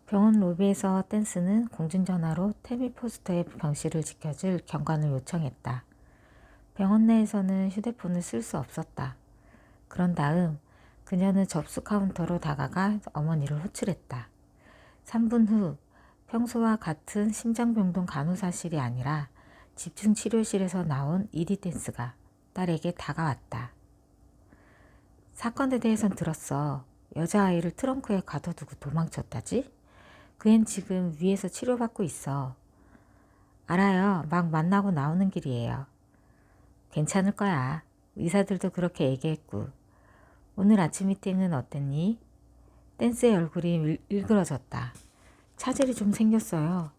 병원 로비에서 댄스는 공중전화로 태미 포스터의 병실을 지켜줄 경관을 요청했다. 병원 내에서는 휴대폰을 쓸 수 없었다. 그런 다음 그녀는 접수 카운터로 다가가 어머니를 호출했다. 3분 후 평소와 같은 심장병동 간호사실이 아니라 집중치료실에서 나온 이디 댄스가 딸에게 다가왔다. 사건에 대해선 들었어. 여자아이를 트렁크에 가둬두고 도망쳤다지? 그 앤 지금 위에서 치료받고 있어. 알아요. 막 만나고 나오는 길이에요. 괜찮을 거야. 의사들도 그렇게 얘기했고. 오늘 아침 미팅은 어땠니? 댄스의 얼굴이 일그러졌다. 차질이 좀 생겼어요.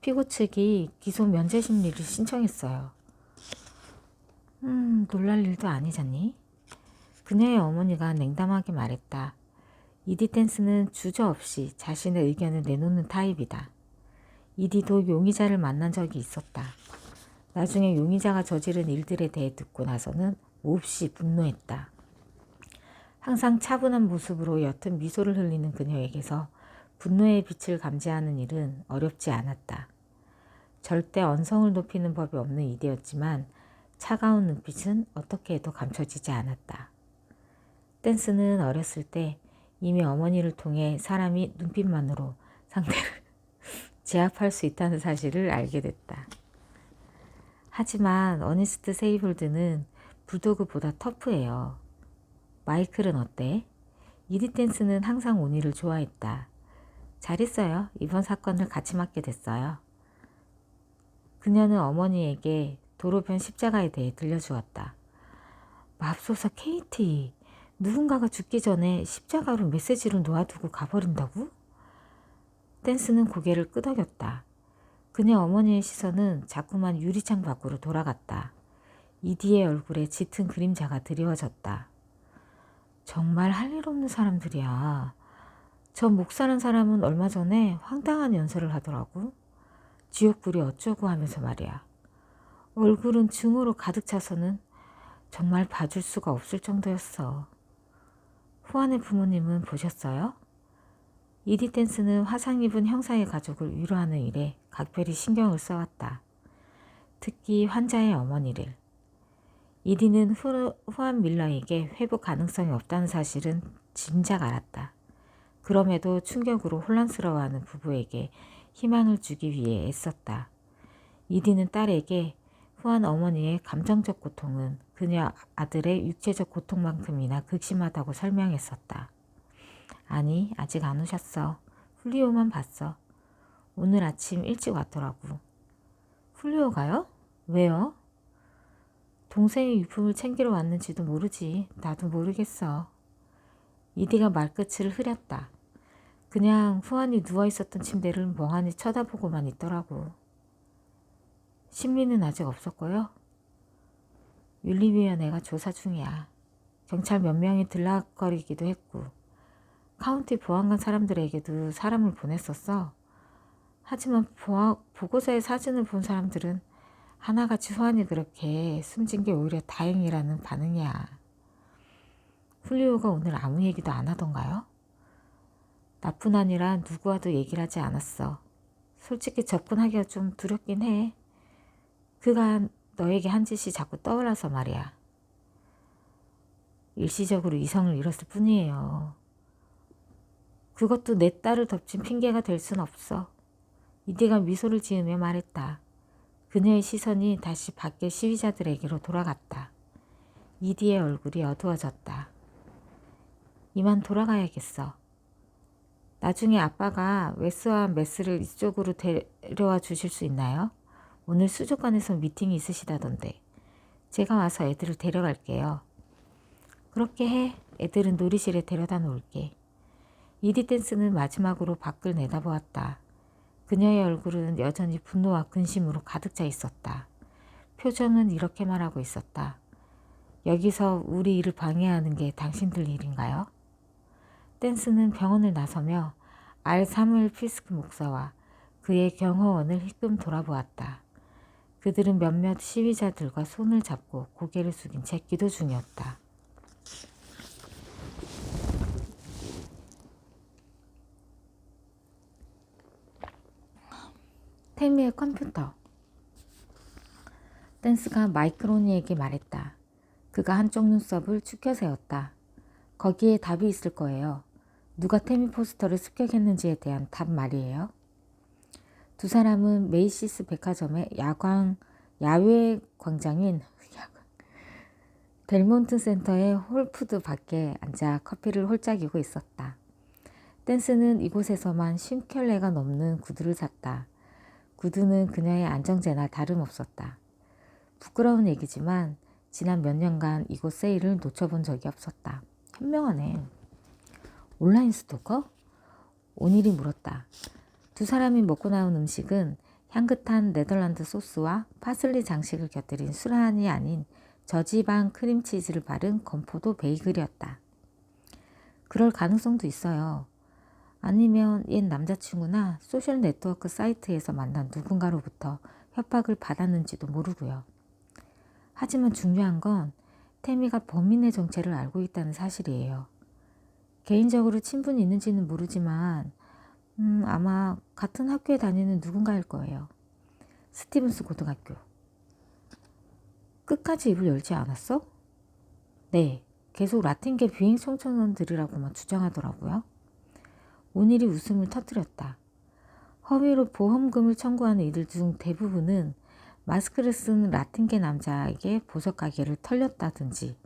피고 측이 기소 면제 심리를 신청했어요. 놀랄 일도 아니잖니? 그녀의 어머니가 냉담하게 말했다. 이디 댄스는 주저없이 자신의 의견을 내놓는 타입이다. 이디도 용의자를 만난 적이 있었다. 나중에 용의자가 저지른 일들에 대해 듣고 나서는 몹시 분노했다. 항상 차분한 모습으로 옅은 미소를 흘리는 그녀에게서 분노의 빛을 감지하는 일은 어렵지 않았다. 절대 언성을 높이는 법이 없는 이디였지만 차가운 눈빛은 어떻게 해도 감춰지지 않았다. 댄스는 어렸을 때 이미 어머니를 통해 사람이 눈빛만으로 상대를 제압할 수 있다는 사실을 알게 됐다. 하지만 어니스트 세이볼드는 불도그보다 터프해요. 마이클은 어때? 이디 댄스는 항상 오니를 좋아했다. 잘했어요. 이번 사건을 같이 맡게 됐어요. 그녀는 어머니에게 도로변 십자가에 대해 들려주었다. 맙소사 케이티, 누군가가 죽기 전에 십자가로 메시지를 놓아두고 가버린다고? 댄스는 고개를 끄덕였다. 그녀 어머니의 시선은 자꾸만 유리창 밖으로 돌아갔다. 이디의 얼굴에 짙은 그림자가 드리워졌다. 정말 할 일 없는 사람들이야. 저 목사란 사람은 얼마 전에 황당한 연설을 하더라고. 지옥불이 어쩌고 하면서 말이야. 얼굴은 증오로 가득 차서는 정말 봐줄 수가 없을 정도였어. 후안의 부모님은 보셨어요? 이디 댄스는 화상 입은 형사의 가족을 위로하는 일에 각별히 신경을 써왔다. 특히 환자의 어머니를. 이디는 후안 밀러에게 회복 가능성이 없다는 사실은 진작 알았다. 그럼에도 충격으로 혼란스러워하는 부부에게 희망을 주기 위해 애썼다. 이디는 딸에게 후안 어머니의 감정적 고통은 그녀 아들의 육체적 고통만큼이나 극심하다고 설명했었다. 아니, 아직 안 오셨어. 훌리오만 봤어. 오늘 아침 일찍 왔더라고. 훌리오가요? 왜요? 동생이 유품을 챙기러 왔는지도 모르지. 나도 모르겠어. 이디가 말끝을 흐렸다. 그냥 후안이 누워있었던 침대를 멍하니 쳐다보고만 있더라고. 심리는 아직 없었고요. 윤리위원회가 조사 중이야. 경찰 몇 명이 들락거리기도 했고 카운티 보안관 사람들에게도 사람을 보냈었어. 하지만 보고서의 사진을 본 사람들은 하나같이 후안이 그렇게 숨진 게 오히려 다행이라는 반응이야. 훌리오가 오늘 아무 얘기도 안 하던가요? 나뿐 아니라 누구와도 얘기를 하지 않았어. 솔직히 접근하기가 좀 두렵긴 해. 그가 너에게 한 짓이 자꾸 떠올라서 말이야. 일시적으로 이성을 잃었을 뿐이에요. 그것도 내 딸을 덮친 핑계가 될 순 없어. 이디가 미소를 지으며 말했다. 그녀의 시선이 다시 밖의 시위자들에게로 돌아갔다. 이디의 얼굴이 어두워졌다. 이만 돌아가야겠어. 나중에 아빠가 웨스와 메스를 이쪽으로 데려와 주실 수 있나요? 오늘 수족관에서 미팅이 있으시다던데. 제가 와서 애들을 데려갈게요. 그렇게 해. 애들은 놀이실에 데려다 놓을게. 이디 댄스는 마지막으로 밖을 내다보았다. 그녀의 얼굴은 여전히 분노와 근심으로 가득 차 있었다. 표정은 이렇게 말하고 있었다. 여기서 우리 일을 방해하는 게 당신들 일인가요? 댄스는 병원을 나서며 알 사무엘 피스크 목사와 그의 경호원을 힐끔 돌아보았다. 그들은 몇몇 시위자들과 손을 잡고 고개를 숙인 채 기도 중이었다. 태미의 컴퓨터. 댄스가 마이크로니에게 말했다. 그가 한쪽 눈썹을 축혀 세웠다. 거기에 답이 있을 거예요. 누가 태미 포스터를 습격했는지에 대한 답 말이에요. 두 사람은 메이시스 백화점의 야외 광장인 델몬트 센터의 홀푸드 밖에 앉아 커피를 홀짝이고 있었다. 댄스는 이곳에서만 10켤레가 넘는 구두를 샀다. 구두는 그녀의 안정제나 다름없었다. 부끄러운 얘기지만 지난 몇 년간 이곳 세일을 놓쳐본 적이 없었다. 현명하네. 온라인 스토커? 오닐이 물었다. 두 사람이 먹고 나온 음식은 향긋한 네덜란드 소스와 파슬리 장식을 곁들인 술안이 아닌 저지방 크림치즈를 바른 건포도 베이글이었다. 그럴 가능성도 있어요. 아니면 옛 남자친구나 소셜 네트워크 사이트에서 만난 누군가로부터 협박을 받았는지도 모르고요. 하지만 중요한 건 태미가 범인의 정체를 알고 있다는 사실이에요. 개인적으로 친분이 있는지는 모르지만 아마 같은 학교에 다니는 누군가일 거예요. 스티븐스 고등학교. 끝까지 입을 열지 않았어? 네, 계속 라틴계 비행 청소년들이라고만 주장하더라고요. 오닐이 웃음을 터뜨렸다. 허위로 보험금을 청구하는 이들 중 대부분은 마스크를 쓴 라틴계 남자에게 보석 가게를 털렸다든지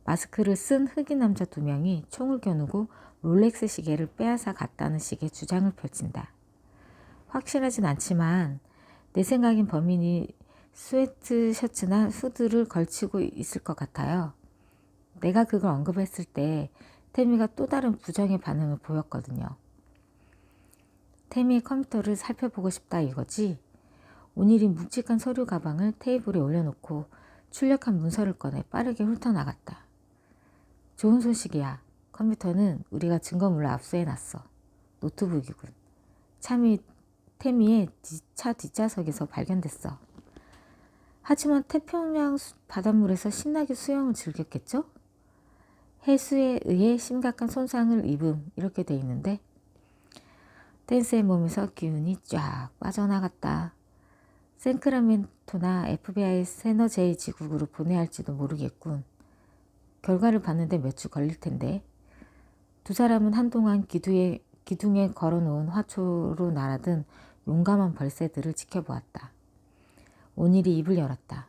마스크를 쓴 흑인 남자 2명이 총을 겨누고 롤렉스 시계를 빼앗아 갔다는 식의 주장을 펼친다. 확실하진 않지만 내 생각엔 범인이 스웨트 셔츠나 후드를 걸치고 있을 것 같아요. 내가 그걸 언급했을 때 태미가 또 다른 부정의 반응을 보였거든요. 태미의 컴퓨터를 살펴보고 싶다 이거지? 오닐이 묵직한 서류 가방을 테이블에 올려놓고 출력한 문서를 꺼내 빠르게 훑어나갔다. 좋은 소식이야. 컴퓨터는 우리가 증거물로 압수해놨어. 노트북이군. 태미의 차 뒷좌석에서 발견됐어. 하지만 태평양 바닷물에서 신나게 수영을 즐겼겠죠? 해수에 의해 심각한 손상을 입음 이렇게 돼 있는데 댄스의 몸에서 기운이 쫙 빠져나갔다. 샌크라멘토나 FBI 세너제이 지국으로 보내야 할지도 모르겠군. 결과를 봤는데 몇 주 걸릴 텐데. 두 사람은 한동안 기둥에 걸어놓은 화초로 날아든 용감한 벌새들을 지켜보았다. 오닐이 입을 열었다.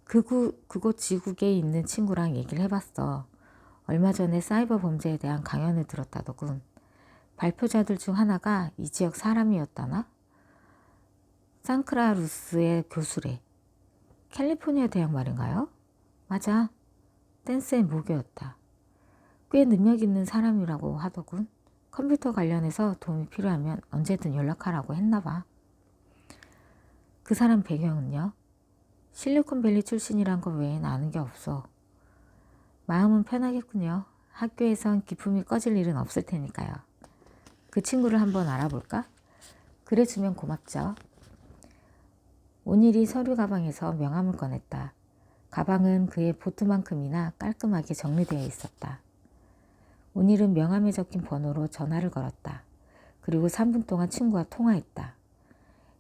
그곳 지국에 있는 친구랑 얘기를 해봤어. 얼마 전에 사이버 범죄에 대한 강연을 들었다더군. 발표자들 중 하나가 이 지역 사람이었다나? 산크라루스의 교수래. 캘리포니아 대학 말인가요? 맞아. 댄스의 모교였다. 꽤 능력 있는 사람이라고 하더군. 컴퓨터 관련해서 도움이 필요하면 언제든 연락하라고 했나봐. 그 사람 배경은요? 실리콘밸리 출신이란 거 외엔 아는 게 없어. 마음은 편하겠군요. 학교에선 기품이 꺼질 일은 없을 테니까요. 그 친구를 한번 알아볼까? 그래주면 고맙죠. 오닐이 서류 가방에서 명함을 꺼냈다. 가방은 그의 보트만큼이나 깔끔하게 정리되어 있었다. 오닐은 명함에 적힌 번호로 전화를 걸었다. 그리고 3분 동안 친구와 통화했다.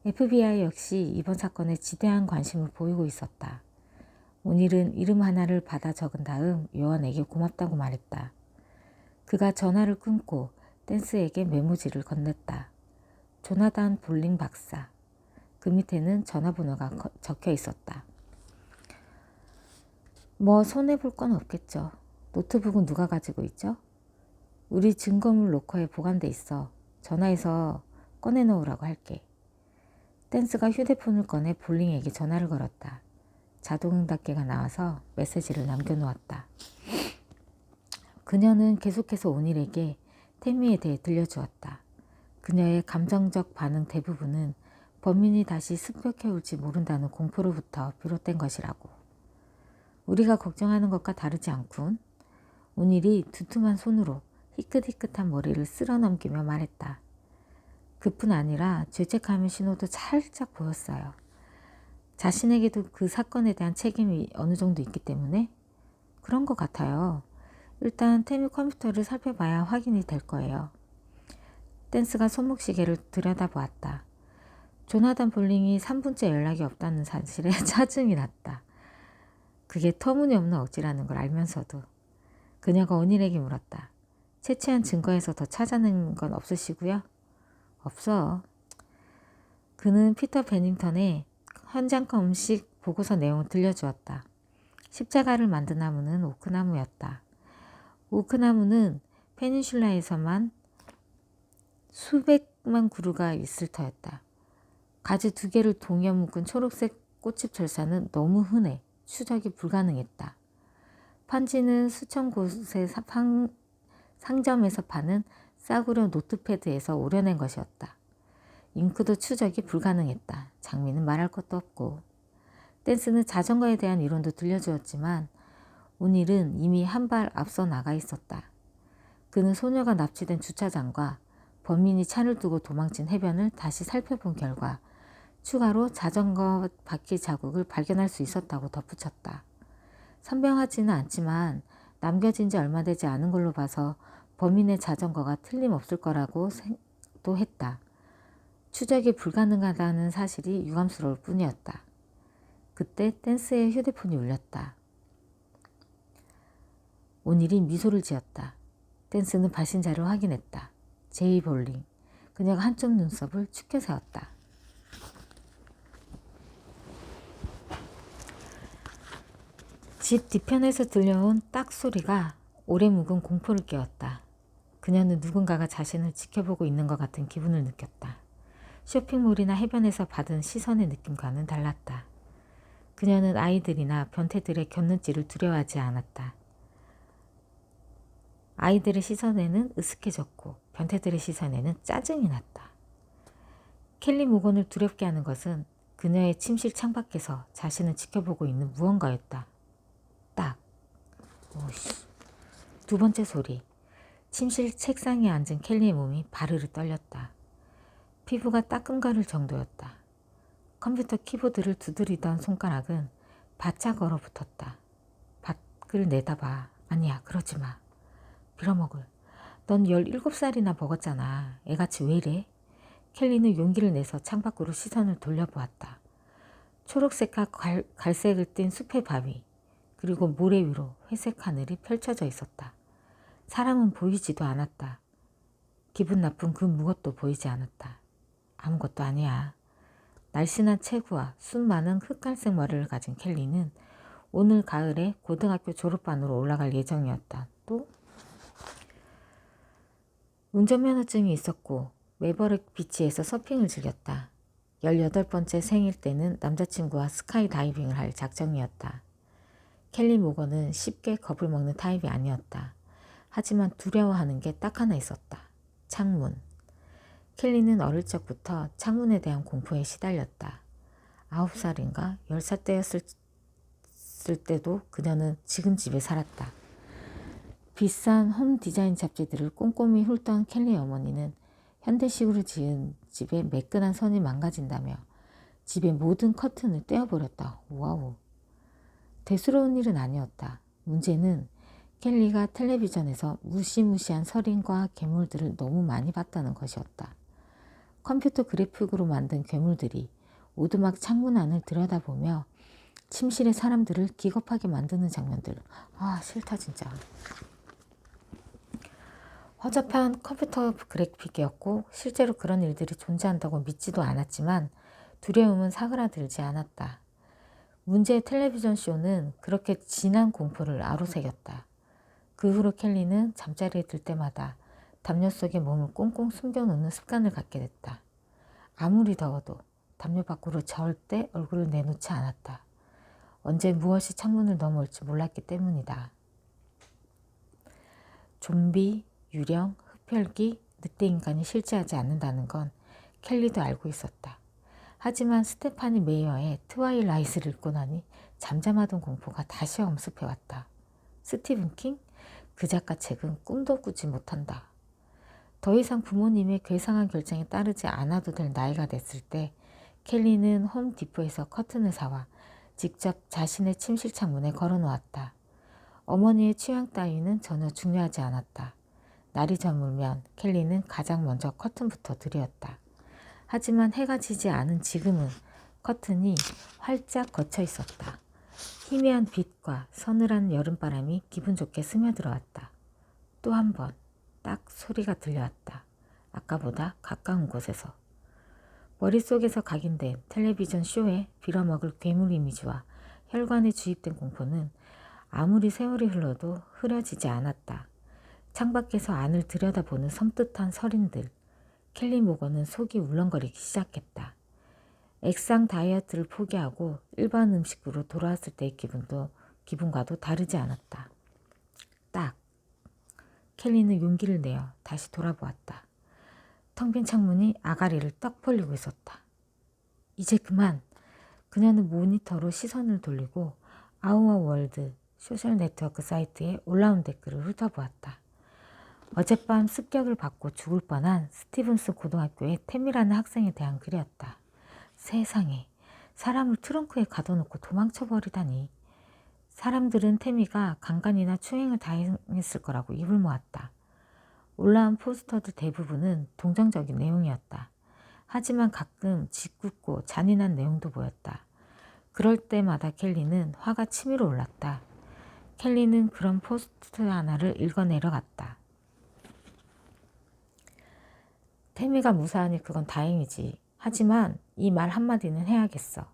FBI 역시 이번 사건에 지대한 관심을 보이고 있었다. 오닐은 이름 하나를 받아 적은 다음 요원에게 고맙다고 말했다. 그가 전화를 끊고 댄스에게 메모지를 건넸다. 조나단 볼링 박사. 그 밑에는 전화번호가 적혀 있었다. 뭐 손해볼 건 없겠죠. 노트북은 누가 가지고 있죠? 우리 증거물 로커에 보관돼 있어. 전화해서 꺼내놓으라고 할게. 댄스가 휴대폰을 꺼내 볼링에게 전화를 걸었다. 자동응답기가 나와서 메시지를 남겨놓았다. 그녀는 계속해서 오닐에게 태미에 대해 들려주었다. 그녀의 감정적 반응 대부분은 범인이 다시 습격해올지 모른다는 공포로부터 비롯된 것이라고. 우리가 걱정하는 것과 다르지 않군. 오닐이 두툼한 손으로 희끗희끗한 머리를 쓸어넘기며 말했다. 그뿐 아니라 죄책감의 신호도 살짝 보였어요. 자신에게도 그 사건에 대한 책임이 어느 정도 있기 때문에 그런 것 같아요. 일단 태미 컴퓨터를 살펴봐야 확인이 될 거예요. 댄스가 손목시계를 들여다보았다. 조나단 볼링이 3분째 연락이 없다는 사실에 짜증이 났다. 그게 터무니없는 억지라는 걸 알면서도. 그녀가 온일에게 물었다. 채취한 증거에서 더 찾아낸 건 없으시고요? 없어. 그는 피터 베닝턴의 현장감 음식 보고서 내용을 들려주었다. 십자가를 만든 나무는 오크나무였다. 오크나무는 페닌슐라에서만 수백만 그루가 있을 터였다. 가지 2개를 동여 묶은 초록색 꽃집 절사는 너무 흔해 추적이 불가능했다. 판지는 수천 곳의 상점에서 파는 싸구려 노트패드에서 오려낸 것이었다. 잉크도 추적이 불가능했다. 장미는 말할 것도 없고. 댄스는 자전거에 대한 이론도 들려주었지만 오닐은 이미 한 발 앞서 나가 있었다. 그는 소녀가 납치된 주차장과 범인이 차를 두고 도망친 해변을 다시 살펴본 결과 추가로 자전거 바퀴 자국을 발견할 수 있었다고 덧붙였다. 선명하지는 않지만 남겨진 지 얼마 되지 않은 걸로 봐서 범인의 자전거가 틀림없을 거라고 생각도 했다. 추적이 불가능하다는 사실이 유감스러울 뿐이었다. 그때 댄스의 휴대폰이 울렸다. 오닐이 미소를 지었다. 댄스는 발신자를 확인했다. 제이 볼링. 그녀가 한쪽 눈썹을 축혀 세웠다. 집 뒤편에서 들려온 딱 소리가 오래 묵은 공포를 깨웠다. 그녀는 누군가가 자신을 지켜보고 있는 것 같은 기분을 느꼈다. 쇼핑몰이나 해변에서 받은 시선의 느낌과는 달랐다. 그녀는 아이들이나 변태들의 곁눈질을 두려워하지 않았다. 아이들의 시선에는 으슥해졌고 변태들의 시선에는 짜증이 났다. 켈리 모건을 두렵게 하는 것은 그녀의 침실 창밖에서 자신을 지켜보고 있는 무언가였다. 딱. 오씨. 2번째 소리. 침실 책상에 앉은 켈리의 몸이 바르르 떨렸다. 피부가 따끔거릴 정도였다. 컴퓨터 키보드를 두드리던 손가락은 바짝 얼어붙었다. 밖을 내다봐. 아니야, 그러지 마. 빌어먹을. 넌 17살이나 먹었잖아. 애같이 왜 이래? 켈리는 용기를 내서 창밖으로 시선을 돌려보았다. 초록색과 갈색을 띤 숲의 바위, 그리고 모래 위로 회색 하늘이 펼쳐져 있었다. 사람은 보이지도 않았다. 기분 나쁜 그 무엇도 보이지 않았다. 아무것도 아니야. 날씬한 체구와 숱 많은 흑갈색 머리를 가진 켈리는 오늘 가을에 고등학교 졸업반으로 올라갈 예정이었다. 또 운전면허증이 있었고 메버릭 비치에서 서핑을 즐겼다. 18번째 생일 때는 남자친구와 스카이 다이빙을 할 작정이었다. 켈리 모건은 쉽게 겁을 먹는 타입이 아니었다. 하지만 두려워하는 게 딱 하나 있었다. 창문. 켈리는 어릴 적부터 창문에 대한 공포에 시달렸다. 9살인가 10살 때였을 때도 그녀는 지금 집에 살았다. 비싼 홈 디자인 잡지들을 꼼꼼히 훑던 켈리의 어머니는 현대식으로 지은 집의 매끈한 선이 망가진다며 집의 모든 커튼을 떼어버렸다. 와우. 대수로운 일은 아니었다. 문제는 켈리가 텔레비전에서 무시무시한 살인과 괴물들을 너무 많이 봤다는 것이었다. 컴퓨터 그래픽으로 만든 괴물들이 오두막 창문 안을 들여다보며 침실의 사람들을 기겁하게 만드는 장면들. 아, 싫다 진짜. 허접한 컴퓨터 그래픽이었고 실제로 그런 일들이 존재한다고 믿지도 않았지만 두려움은 사그라들지 않았다. 문제의 텔레비전 쇼는 그렇게 진한 공포를 아로새겼다. 그 후로 켈리는 잠자리에 들 때마다 담요 속에 몸을 꽁꽁 숨겨놓는 습관을 갖게 됐다. 아무리 더워도 담요 밖으로 절대 얼굴을 내놓지 않았다. 언제 무엇이 창문을 넘어올지 몰랐기 때문이다. 좀비, 유령, 흡혈귀, 늑대인간이 실제하지 않는다는 건 켈리도 알고 있었다. 하지만 스테파니 메이어의 트와일라이트를 읽고 나니 잠잠하던 공포가 다시 엄습해왔다. 스티븐 킹? 그 작가 책은 꿈도 꾸지 못한다. 더 이상 부모님의 괴상한 결정에 따르지 않아도 될 나이가 됐을 때 켈리는 홈디포에서 커튼을 사와 직접 자신의 침실 창문에 걸어놓았다. 어머니의 취향 따위는 전혀 중요하지 않았다. 날이 저물면 켈리는 가장 먼저 커튼부터 들이었다. 하지만 해가 지지 않은 지금은 커튼이 활짝 걷혀 있었다. 희미한 빛과 서늘한 여름바람이 기분 좋게 스며들어왔다. 또 한 번 딱 소리가 들려왔다. 아까보다 가까운 곳에서. 머릿속에서 각인된 텔레비전 쇼에 빌어먹을 괴물 이미지와 혈관에 주입된 공포는 아무리 세월이 흘러도 흐려지지 않았다. 창밖에서 안을 들여다보는 섬뜩한 설인들. 켈리 모건은 속이 울렁거리기 시작했다. 액상 다이어트를 포기하고 일반 음식으로 돌아왔을 때의 기분과도 다르지 않았다. 딱. 켈리는 용기를 내어 다시 돌아보았다. 텅 빈 창문이 아가리를 떡 벌리고 있었다. 이제 그만. 그녀는 모니터로 시선을 돌리고 아우어 월드 소셜 네트워크 사이트에 올라온 댓글을 훑어보았다. 어젯밤 습격을 받고 죽을 뻔한 스티븐스 고등학교의 템이라는 학생에 대한 글이었다. 세상에, 사람을 트렁크에 가둬놓고 도망쳐버리다니. 사람들은 태미가 강간이나 추행을 당했을 거라고 입을 모았다. 올라온 포스터들 대부분은 동정적인 내용이었다. 하지만 가끔 짓궂고 잔인한 내용도 보였다. 그럴 때마다 켈리는 화가 치밀어 올랐다. 켈리는 그런 포스트 하나를 읽어 내려갔다. 태미가 무사하니 그건 다행이지. 하지만 이 말 한마디는 해야겠어.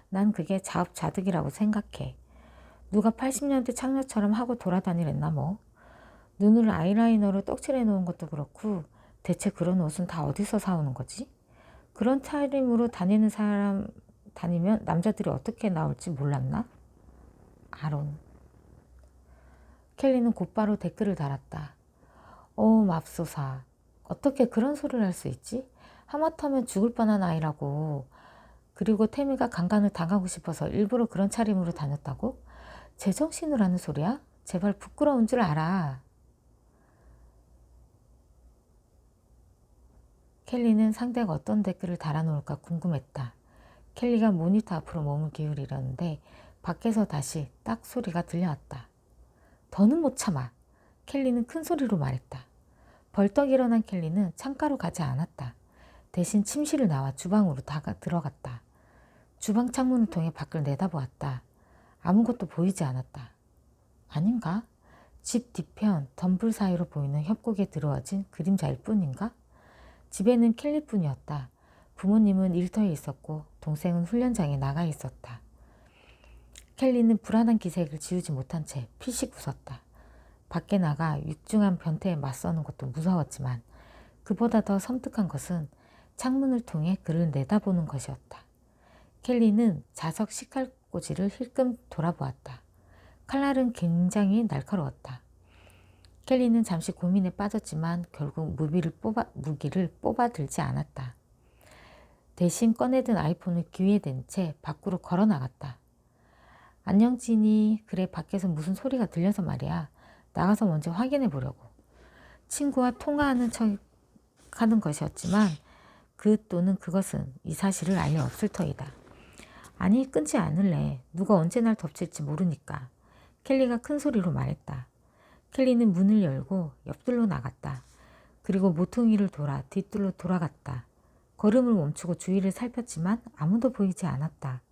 난 그게 자업자득이라고 생각해. 누가 80년대 창녀처럼 하고 돌아다니랬나 뭐. 눈을 아이라이너로 떡칠해 놓은 것도 그렇고 대체 그런 옷은 다 어디서 사오는 거지? 그런 차림으로 다니면 남자들이 어떻게 나올지 몰랐나? 아론. 켈리는 곧바로 댓글을 달았다. 맙소사. 어떻게 그런 소리를 할 수 있지? 하마터면 죽을 뻔한 아이라고. 그리고 태미가 강간을 당하고 싶어서 일부러 그런 차림으로 다녔다고? 제정신을 하는 소리야? 제발 부끄러운 줄 알아. 켈리는 상대가 어떤 댓글을 달아놓을까 궁금했다. 켈리가 모니터 앞으로 몸을 기울이려는데 밖에서 다시 딱 소리가 들려왔다. 더는 못 참아. 켈리는 큰 소리로 말했다. 벌떡 일어난 켈리는 창가로 가지 않았다. 대신 침실을 나와 주방으로 들어갔다. 주방 창문을 통해 밖을 내다보았다. 아무것도 보이지 않았다. 아닌가? 집 뒤편 덤불 사이로 보이는 협곡에 들어와진 그림자일 뿐인가? 집에는 켈리뿐이었다. 부모님은 일터에 있었고 동생은 훈련장에 나가 있었다. 켈리는 불안한 기색을 지우지 못한 채 피식 웃었다. 밖에 나가 육중한 변태에 맞서는 것도 무서웠지만 그보다 더 섬뜩한 것은 창문을 통해 그를 내다보는 것이었다. 켈리는 자석 식칼꽂이를 힐끔 돌아보았다. 칼날은 굉장히 날카로웠다. 켈리는 잠시 고민에 빠졌지만 결국 무기를 뽑아 들지 않았다. 대신 꺼내든 아이폰을 귀에 댄 채 밖으로 걸어 나갔다. 안녕 지니. 그래, 밖에서 무슨 소리가 들려서 말이야. 나가서 먼저 확인해 보려고. 친구와 통화하는 척 하는 것이었지만 그것은 이 사실을 알 리 없을 터이다. 아니, 끊지 않을래. 누가 언제 날 덮칠지 모르니까. 켈리가 큰 소리로 말했다. 켈리는 문을 열고 옆들로 나갔다. 그리고 모퉁이를 돌아 뒷뜰로 돌아갔다. 걸음을 멈추고 주위를 살폈지만 아무도 보이지 않았다.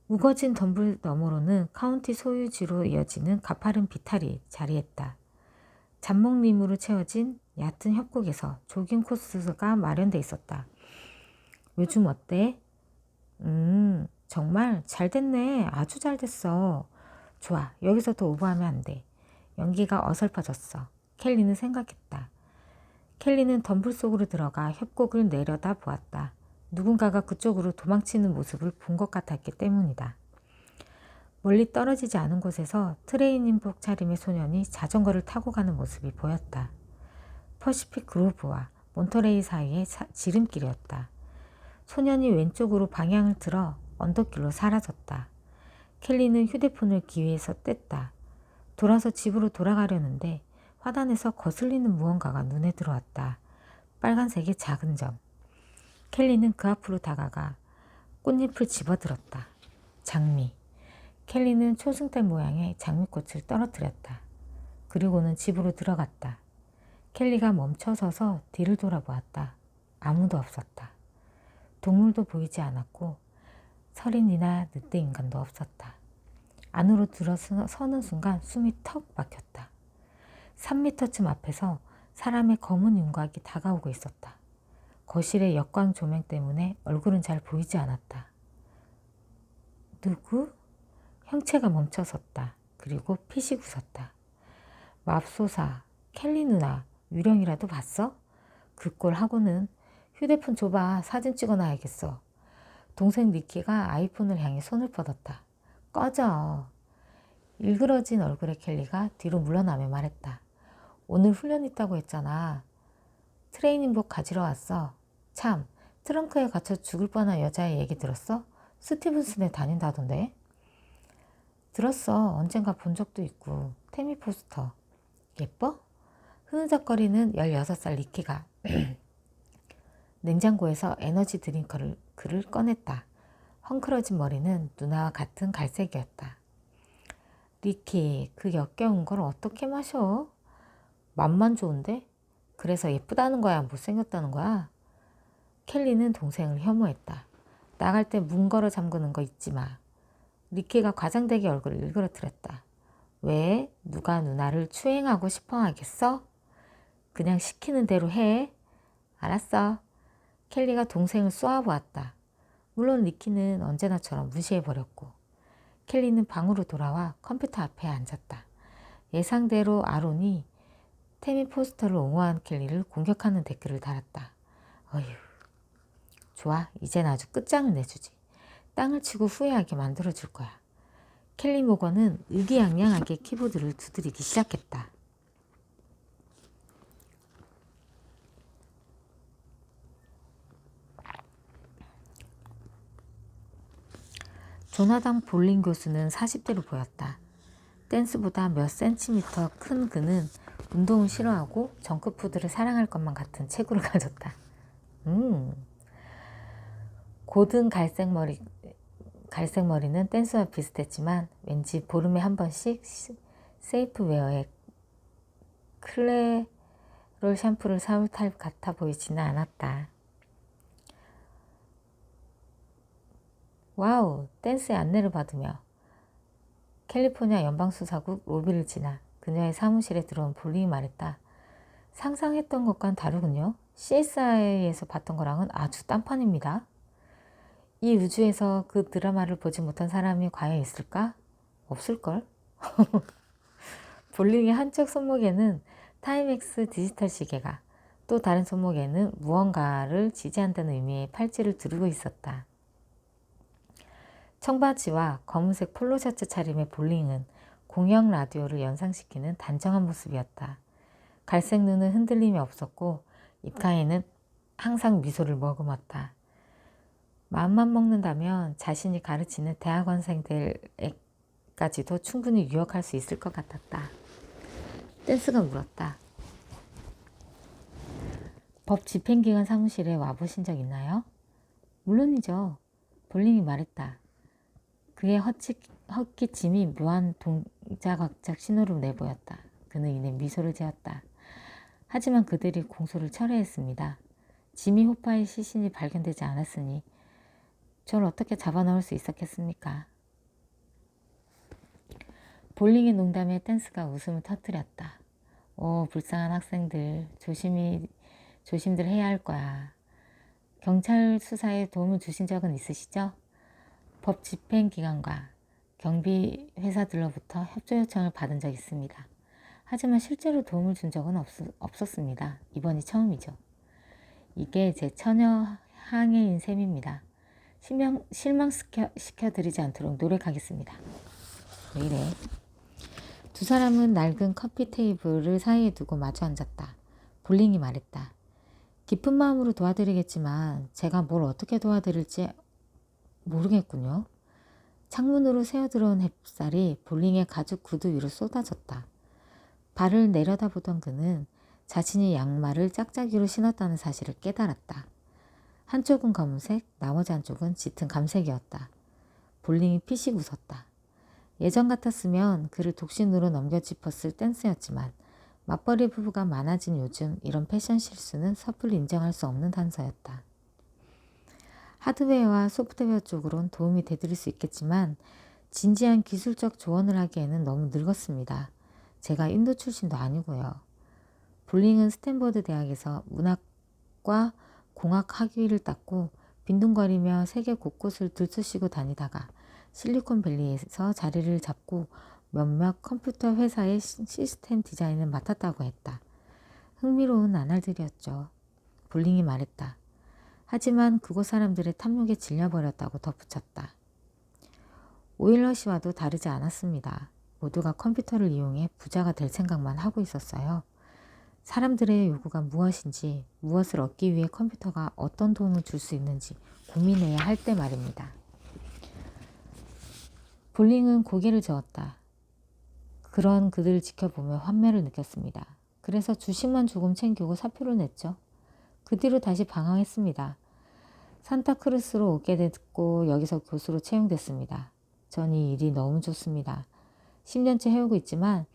우거진 덤불 너머로는 카운티 소유지로 이어지는 가파른 비탈이 자리했다. 잡목림으로 채워진 얕은 협곡에서 조깅 코스가 마련돼 있었다. 요즘 어때? 정말 잘 됐네. 아주 잘 됐어. 좋아. 여기서 더 오버하면 안 돼. 연기가 어설퍼졌어. 켈리는 생각했다. 켈리는 덤불 속으로 들어가 협곡을 내려다 보았다. 누군가가 그쪽으로 도망치는 모습을 본 것 같았기 때문이다. 멀리 떨어지지 않은 곳에서 트레이닝복 차림의 소년이 자전거를 타고 가는 모습이 보였다. 퍼시픽 그로브와 몬터레이 사이의 지름길이었다. 소년이 왼쪽으로 방향을 틀어 언덕길로 사라졌다. 켈리는 휴대폰을 귀에서 뗐다. 돌아서 집으로 돌아가려는데 화단에서 거슬리는 무언가가 눈에 들어왔다. 빨간색의 작은 점. 켈리는 그 앞으로 다가가 꽃잎을 집어들었다. 장미. 켈리는 초승달 모양의 장미꽃을 떨어뜨렸다. 그리고는 집으로 들어갔다. 켈리가 멈춰서서 뒤를 돌아보았다. 아무도 없었다. 동물도 보이지 않았고 서린이나 늑대 인간도 없었다. 안으로 들어서는 순간 숨이 턱 막혔다. 3미터쯤 앞에서 사람의 검은 윤곽이 다가오고 있었다. 거실의 역광 조명 때문에 얼굴은 잘 보이지 않았다. 누구? 형체가 멈춰섰다. 그리고 피식 웃었다. 맙소사, 켈리 누나, 유령이라도 봤어? 그 꼴 하고는 휴대폰 줘봐. 사진 찍어놔야겠어. 동생 니키가 아이폰을 향해 손을 뻗었다. 꺼져. 일그러진 얼굴의 켈리가 뒤로 물러나며 말했다. 오늘 훈련 있다고 했잖아. 트레이닝복 가지러 왔어. 참, 트렁크에 갇혀 죽을 뻔한 여자의 얘기 들었어? 스티븐슨에 다닌다던데? 들었어. 언젠가 본 적도 있고. 태미 포스터. 예뻐? 흐느적거리는 16살 니키가 냉장고에서 에너지 드링크를 꺼냈다. 헝클어진 머리는 누나와 같은 갈색이었다. 니키, 그 역겨운 걸 어떻게 마셔? 맛만 좋은데? 그래서 예쁘다는 거야? 못생겼다는 거야? 켈리는 동생을 혐오했다. 나갈 때 문 걸어 잠그는 거 잊지 마. 니키가 과장되게 얼굴을 일그러뜨렸다. 왜? 누가 누나를 추행하고 싶어 하겠어? 그냥 시키는 대로 해. 알았어. 켈리가 동생을 쏘아보았다. 물론 니키는 언제나처럼 무시해버렸고 켈리는 방으로 돌아와 컴퓨터 앞에 앉았다. 예상대로 아론이 태미 포스터를 옹호한 켈리를 공격하는 댓글을 달았다. 어휴, 좋아. 이젠 아주 끝장을 내주지. 땅을 치고 후회하게 만들어줄 거야. 켈리 모건은 의기양양하게 키보드를 두드리기 시작했다. 조나단 볼링 교수는 40대로 보였다. 댄스보다 몇 센티미터 큰 그는 운동을 싫어하고 정크푸드를 사랑할 것만 같은 체구를 가졌다. 고든 갈색머리는 댄스와 비슷했지만 왠지 보름에 한 번씩 세이프웨어에 클레롤 샴푸를 사올 타입 같아 보이지는 않았다. 와우, 댄스의 안내를 받으며 캘리포니아 연방수사국 로비를 지나 그녀의 사무실에 들어온 볼링이 말했다. 상상했던 것과는 다르군요. CSI에서 봤던 거랑은 아주 딴판입니다. 이 우주에서 그 드라마를 보지 못한 사람이 과연 있을까? 없을걸? 볼링의 한쪽 손목에는 타임엑스 디지털 시계가, 또 다른 손목에는 무언가를 지지한다는 의미의 팔찌를 두르고 있었다. 청바지와 검은색 폴로 셔츠 차림의 볼링은 공영 라디오를 연상시키는 단정한 모습이었다. 갈색 눈은 흔들림이 없었고 입가에는 항상 미소를 머금었다. 마음만 먹는다면 자신이 가르치는 대학원생들에까지도 충분히 유혹할 수 있을 것 같았다. 댄스가 물었다. 법 집행기관 사무실에 와보신 적 있나요? 물론이죠. 볼링이 말했다. 그의 헛기침이 묘한 동자각작 신호를 내보였다. 그는 이내 미소를 지었다. 하지만 그들이 공소를 철회했습니다. 지미 호파의 시신이 발견되지 않았으니 저를 어떻게 잡아넣을 수 있었겠습니까? 볼링의 농담에 댄스가 웃음을 터뜨렸다. 오, 불쌍한 학생들. 조심들 해야 할 거야. 경찰 수사에 도움을 주신 적은 있으시죠? 법 집행기관과 경비 회사들로부터 협조 요청을 받은 적 있습니다. 하지만 실제로 도움을 준 적은 없었습니다. 이번이 처음이죠. 이게 제 처녀 항해인 셈입니다. 실망시켜드리지 않도록 노력하겠습니다. 왜 이래? 두 사람은 낡은 커피 테이블을 사이에 두고 마주 앉았다. 볼링이 말했다. 깊은 마음으로 도와드리겠지만 제가 뭘 어떻게 도와드릴지 모르겠군요. 창문으로 새어들어온 햇살이 볼링의 가죽 구두 위로 쏟아졌다. 발을 내려다보던 그는 자신이 양말을 짝짝이로 신었다는 사실을 깨달았다. 한쪽은 검은색, 나머지 한쪽은 짙은 감색이었다. 볼링이 피식 웃었다. 예전 같았으면 그를 독신으로 넘겨짚었을 댄스였지만 맞벌이 부부가 많아진 요즘 이런 패션 실수는 섣불리 인정할 수 없는 단서였다. 하드웨어와 소프트웨어 쪽으론 도움이 되드릴 수 있겠지만 진지한 기술적 조언을 하기에는 너무 늙었습니다. 제가 인도 출신도 아니고요. 볼링은 스탠퍼드 대학에서 문학과 공학 학위를 땄고 빈둥거리며 세계 곳곳을 들쑤시고 다니다가 실리콘밸리에서 자리를 잡고 몇몇 컴퓨터 회사의 시스템 디자인을 맡았다고 했다. 흥미로운 나날들이었죠. 볼링이 말했다. 하지만 그곳 사람들의 탐욕에 질려버렸다고 덧붙였다. 오일러 씨와도 다르지 않았습니다. 모두가 컴퓨터를 이용해 부자가 될 생각만 하고 있었어요. 사람들의 요구가 무엇인지, 무엇을 얻기 위해 컴퓨터가 어떤 도움을 줄 수 있는지 고민해야 할 때 말입니다. 볼링은 고개를 저었다. 그런 그들을 지켜보며 환멸을 느꼈습니다. 그래서 주식만 조금 챙기고 사표를 냈죠. 그 뒤로 다시 방황했습니다. 산타크루스로 오게 됐고 여기서 교수로 채용됐습니다. 전 이 일이 너무 좋습니다. 10년째 해오고 있지만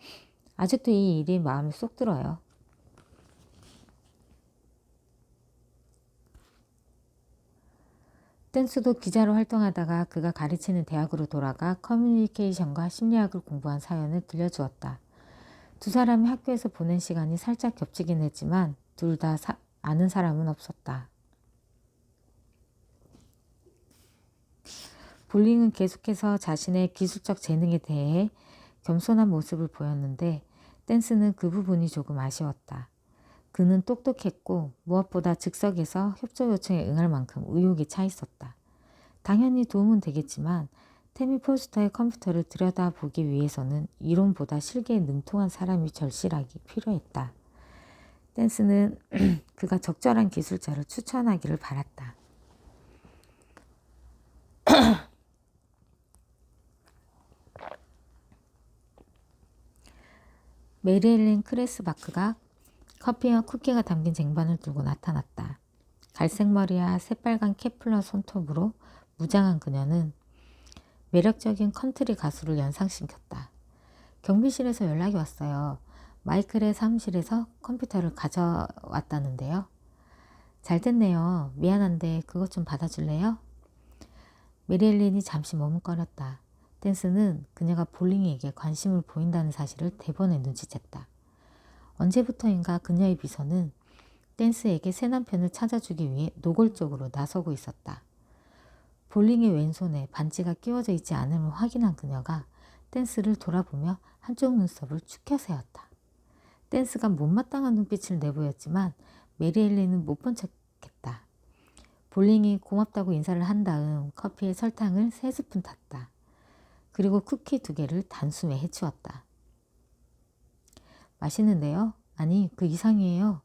아직도 이 일이 마음에 쏙 들어요. 댄스도 기자로 활동하다가 그가 가르치는 대학으로 돌아가 커뮤니케이션과 심리학을 공부한 사연을 들려주었다. 두 사람이 학교에서 보낸 시간이 살짝 겹치긴 했지만 둘 다 아는 사람은 없었다. 볼링은 계속해서 자신의 기술적 재능에 대해 겸손한 모습을 보였는데 댄스는 그 부분이 조금 아쉬웠다. 그는 똑똑했고 무엇보다 즉석에서 협조 요청에 응할 만큼 의욕이 차 있었다. 당연히 도움은 되겠지만 태미 포스터의 컴퓨터를 들여다보기 위해서는 이론보다 실기에 능통한 사람이 절실하게 필요했다. 댄스는 그가 적절한 기술자를 추천하기를 바랐다. 메리엘린 크레스바크가 커피와 쿠키가 담긴 쟁반을 들고 나타났다. 갈색 머리와 새빨간 케플러 손톱으로 무장한 그녀는 매력적인 컨트리 가수를 연상시켰다. 경비실에서 연락이 왔어요. 마이클의 사무실에서 컴퓨터를 가져왔다는데요. 잘 됐네요. 미안한데 그것 좀 받아줄래요? 메리엘린이 잠시 머뭇거렸다. 댄스는 그녀가 볼링에게 관심을 보인다는 사실을 대번에 눈치챘다. 언제부터인가 그녀의 비서는 댄스에게 새 남편을 찾아주기 위해 노골적으로 나서고 있었다. 볼링의 왼손에 반지가 끼워져 있지 않음을 확인한 그녀가 댄스를 돌아보며 한쪽 눈썹을 축혀세웠다. 댄스가 못마땅한 눈빛을 내보였지만 메리엘린은 못 본 척했다. 볼링이 고맙다고 인사를 한 다음 커피에 설탕을 3스푼 탔다. 그리고 쿠키 2개를 단숨에 해치웠다. 맛있는데요? 아니, 그 이상이에요.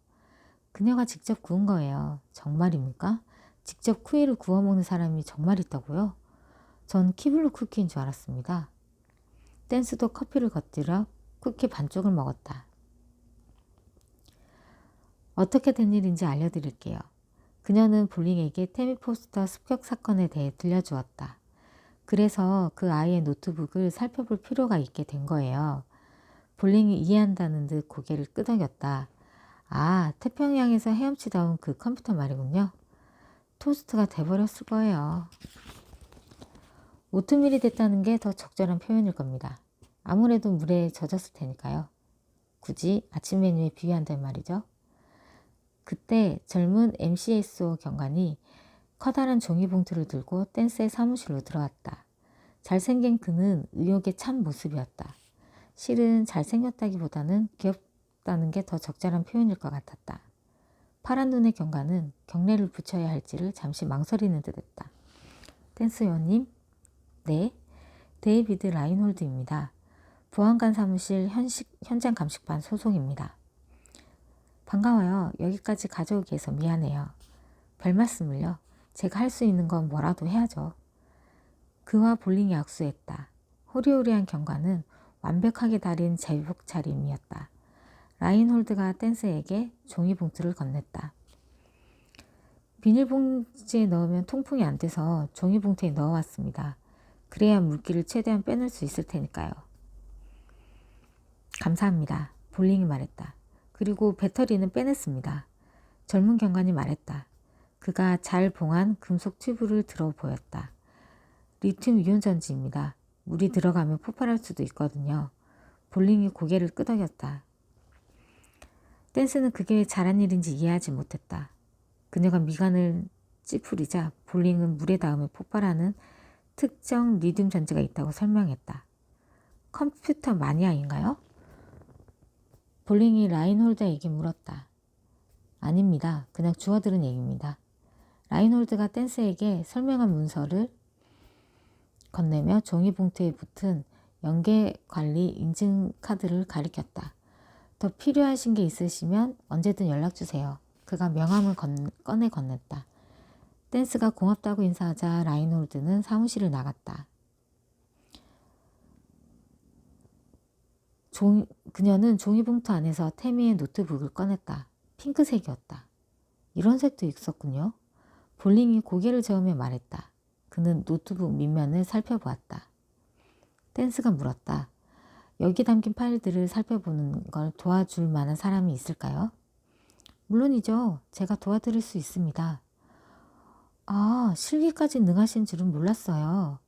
그녀가 직접 구운 거예요. 정말입니까? 직접 쿠키를 구워 먹는 사람이 정말 있다고요? 전 키블루 쿠키인 줄 알았습니다. 댄스도 커피를 곁들여 쿠키 반쪽을 먹었다. 어떻게 된 일인지 알려드릴게요. 그녀는 볼링에게 태미 포스터 습격 사건에 대해 들려주었다. 그래서 그 아이의 노트북을 살펴볼 필요가 있게 된 거예요. 볼링이 이해한다는 듯 고개를 끄덕였다. 아, 태평양에서 헤엄치다 온 그 컴퓨터 말이군요. 토스트가 돼버렸을 거예요. 오트밀이 됐다는 게 더 적절한 표현일 겁니다. 아무래도 물에 젖었을 테니까요. 굳이 아침 메뉴에 비유한다는 말이죠. 그때 젊은 MCSO 경관이 커다란 종이봉투를 들고 댄스의 사무실로 들어왔다. 잘생긴 그는 의욕에 찬 모습이었다. 실은 잘생겼다기보다는 귀엽다는 게 더 적절한 표현일 것 같았다. 파란 눈의 경관은 경례를 붙여야 할지를 잠시 망설이는 듯했다. 댄스 요원님? 네, 데이비드 라인홀드입니다. 보안관 사무실 현장 감식반 소속입니다. 반가워요. 여기까지 가져오기 위해서 미안해요. 별 말씀을요. 제가 할 수 있는 건 뭐라도 해야죠. 그와 볼링이 악수했다. 호리호리한 경관은 완벽하게 다린 제복 차림이었다. 라인홀드가 댄스에게 종이봉투를 건넸다. 비닐봉지에 넣으면 통풍이 안 돼서 종이봉투에 넣어왔습니다. 그래야 물기를 최대한 빼낼 수 있을 테니까요. 감사합니다. 볼링이 말했다. 그리고 배터리는 빼냈습니다. 젊은 경관이 말했다. 그가 잘 봉한 금속 튜브를 들어 보였다. 리튬 이온 전지입니다. 물이 들어가면 폭발할 수도 있거든요. 볼링이 고개를 끄덕였다. 댄스는 그게 잘한 일인지 이해하지 못했다. 그녀가 미간을 찌푸리자 볼링은 물에 닿으면 폭발하는 특정 리튬 전지가 있다고 설명했다. 컴퓨터 마니아인가요? 볼링이 라인홀드에게 물었다. 아닙니다. 그냥 주워들은 얘기입니다. 라인홀드가 댄스에게 설명한 문서를 건네며 종이봉투에 붙은 연계관리 인증카드를 가리켰다. 더 필요하신 게 있으시면 언제든 연락주세요. 그가 명함을 꺼내 건넸다. 댄스가 고맙다고 인사하자 라인홀드는 사무실을 나갔다. 그녀는 종이봉투 안에서 태미의 노트북을 꺼냈다. 핑크색이었다. 이런 색도 있었군요. 볼링이 고개를 저으며 말했다. 그는 노트북 밑면을 살펴보았다. 댄스가 물었다. 여기 담긴 파일들을 살펴보는 걸 도와줄 만한 사람이 있을까요? 물론이죠. 제가 도와드릴 수 있습니다. 아, 실기까지 능하신 줄은 몰랐어요.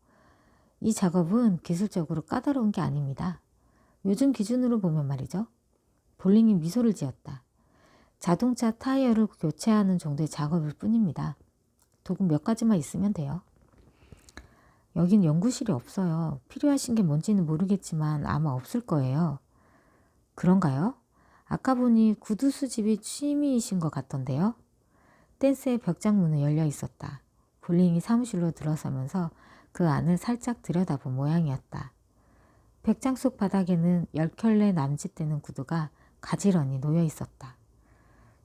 이 작업은 기술적으로 까다로운 게 아닙니다. 요즘 기준으로 보면 말이죠. 볼링이 미소를 지었다. 자동차 타이어를 교체하는 정도의 작업일 뿐입니다. 도구 몇 가지만 있으면 돼요. 여긴 연구실이 없어요. 필요하신 게 뭔지는 모르겠지만 아마 없을 거예요. 그런가요? 아까 보니 구두 수집이 취미이신 것 같던데요. 댄스의 벽장문은 열려 있었다. 볼링이 사무실로 들어서면서 그 안을 살짝 들여다본 모양이었다. 벽장 속 바닥에는 10켤레 남짓되는 구두가 가지런히 놓여 있었다.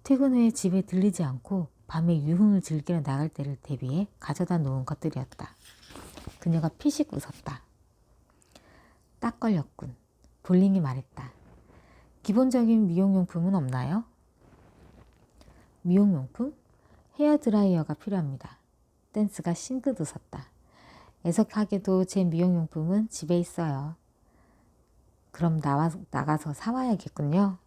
퇴근 후에 집에 들리지 않고 밤에 유흥을 즐기러 나갈 때를 대비해 가져다 놓은 것들이었다. 그녀가 피식 웃었다. 딱 걸렸군. 볼링이 말했다. 기본적인 미용용품은 없나요? 미용용품? 헤어드라이어가 필요합니다. 댄스가 싱긋 웃었다. 애석하게도 제 미용용품은 집에 있어요. 그럼 나가서 사와야겠군요.